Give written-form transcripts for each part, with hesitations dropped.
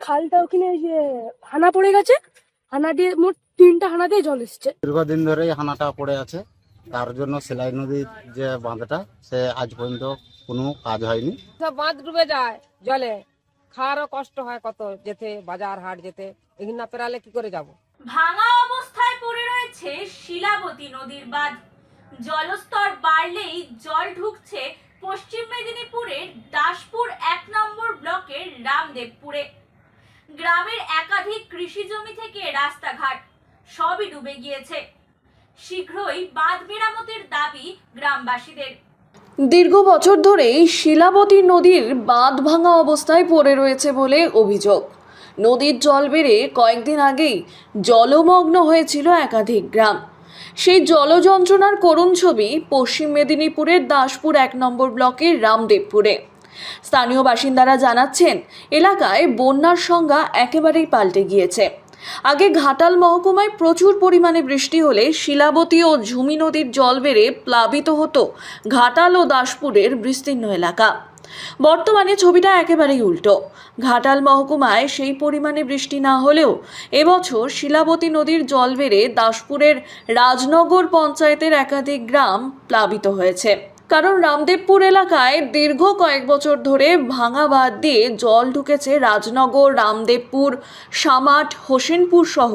খালটা ওখানে যে হানা পড়ে গেছে, হানা দিয়ে মোট 3টা হানা দিয়ে জল এসছে। দীর্ঘদিন ধরেই হানাটা পড়ে আছে, তার জন্য সেলাই নদীর যে বাঁধটা সে আজ পর্যন্ত কোনো কাজ হয়নি। সব বাঁধ ডুবে যায় জলে, খাওয়ারও কষ্ট হয় কত, যেতে বাজার হাট যেতে, এখানে না পেরালে কি করে যাব। ভাঙা অবস্থায় পড়ে রয়েছে শিলাবতী নদীর বাঁধ। জলস্তর বাড়লেই জল ঢুকছে পশ্চিম মেদিনীপুরের দাসপুর 1 নম্বর ব্লকের রামদেবপুরে। গ্রামের একাধিক কৃষি জমি থেকে রাস্তাঘাট সবই ডুবে গিয়েছে। শীঘ্রই বাঁধ মেরামতের দাবি গ্রামবাসীদের। দীর্ঘ বছর ধরেই শিলাবতী নদীর বাঁধ ভাঙা অবস্থায় পড়ে রয়েছে বলে অভিযোগ। নদীর জল বেড়ে কয়েকদিন আগেই জলমগ্ন হয়েছিল একাধিক গ্রাম। সেই জলযন্ত্রণার করুণ ছবি পশ্চিম মেদিনীপুরের দাসপুর 1 নম্বর ব্লকের রামদেবপুরে। স্থানীয় বাসিন্দারা জানাচ্ছেন, এলাকায় বন্যার সংজ্ঞা একেবারেই পাল্টে গিয়েছে। আগে ঘাটাল মহকুমায় প্রচুর পরিমাণে বৃষ্টি হলে শিলাবতী ও ঝুমি নদীর জল বেড়ে প্লাবিত হতো ঘাটাল ও দাসপুরের বিস্তীর্ণ এলাকা। বর্তমানে ছবিটা একেবারেই উল্টো। ঘাটাল মহকুমায় সেই পরিমাণে বৃষ্টি না হলেও এবছর শিলাবতী নদীর জল বেড়ে দাসপুরের রাজনগর পঞ্চায়েতের একাধিক গ্রাম প্লাবিত হয়েছে। কারণ রামদেবপুর এলাকায় দীর্ঘ কয়েক বছর ধরে ভাঙা বাঁধ দিয়ে জল ঢুকেছে রাজনগর, রামদেবপুর, সামাট, হোসেনপুর সহ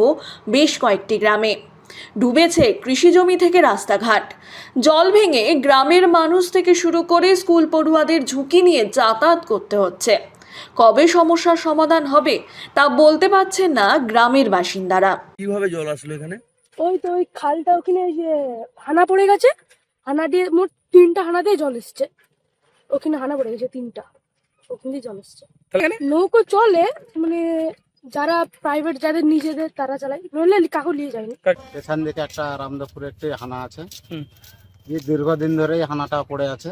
বেশ কয়েকটি গ্রামে। ডুবেছে কৃষিজমি থেকে রাস্তাঘাট। জল ভেঙে গ্রামের মানুষ থেকে শুরু করে স্কুল পড়ুয়াদের ঝুঁকি নিয়ে যাতায়াত করতে হচ্ছে। কবে সমস্যার সমাধান হবে তা বলতে পারছেন না গ্রামের বাসিন্দারা। কিভাবে জল আসলো এখানে? ওই খালটা ওখানে যে হানা পড়ে গেছে, হানা দিয়ে মোট 3টা হানা দিয়ে জল এসছে। ওখানে হানা পড়ে গেছে 3টা, ওখান দিয়ে জল এসছে। নৌকো চলে, মানে যারা প্রাইভেট, যাদের নিজেদের, তারা চালায়, নইলে কাকু নিয়ে যায়নি। এখান থেকে একটা রামদেবপুরে একটি হানা আছে, যে দীর্ঘদিন ধরেই হানাটা পড়ে আছে,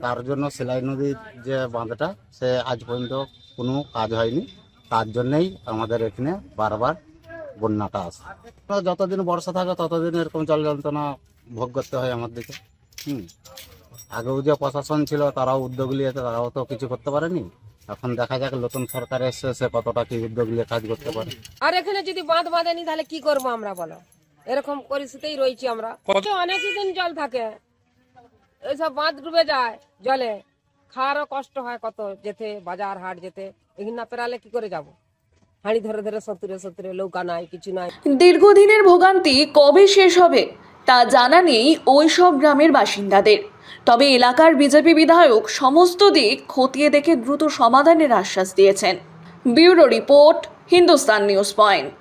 তার জন্য সেলাই নদীর যে বাঁধটা সে আজ পর্যন্ত কোনো কাজ হয়নি। তার জন্যই আমাদের এখানে বারবার বন্যাটা আসে। যতদিন বর্ষা থাকে ততদিন এরকম জল যন্ত্রণা ভোগ করতে হয় আমাদেরকে। আগেও যে প্রশাসন ছিল তারাও উদ্যোগ নিয়েছে, তারাও তো কিছু করতে পারেনি। এখন দেখা যাক নতুন সরকার এসে সে কতটা কি উদ্যোগ নিয়ে কাজ করতে পারে। আর এখানে যদি বাঁধ বাঁধেনি তাহলে কি করবো আমরা, বলো? এরকম পরিস্থিতিই রয়েছি আমরা। অনেক দিন জল থাকে, এইসব বাঁধ ডুবে যায় জলে, খাওয়ারও কষ্ট হয় কত, যেতে বাজার হাট যেতে, এখানে না পেরালে কি করে যাব। হাঁড়ি ধরে ধরে সত্তরে নৌকা নাই, কিছু নাই। দীর্ঘদিনের ভোগান্তি কবে শেষ হবে তা জানা নেই ওই সব গ্রামের বাসিন্দাদের। তবে এলাকার বিজেপি বিধায়ক সমস্ত দিক খতিয়ে দেখে দ্রুত সমাধানের আশ্বাস দিয়েছেন। Bureau report, Hindustan news point.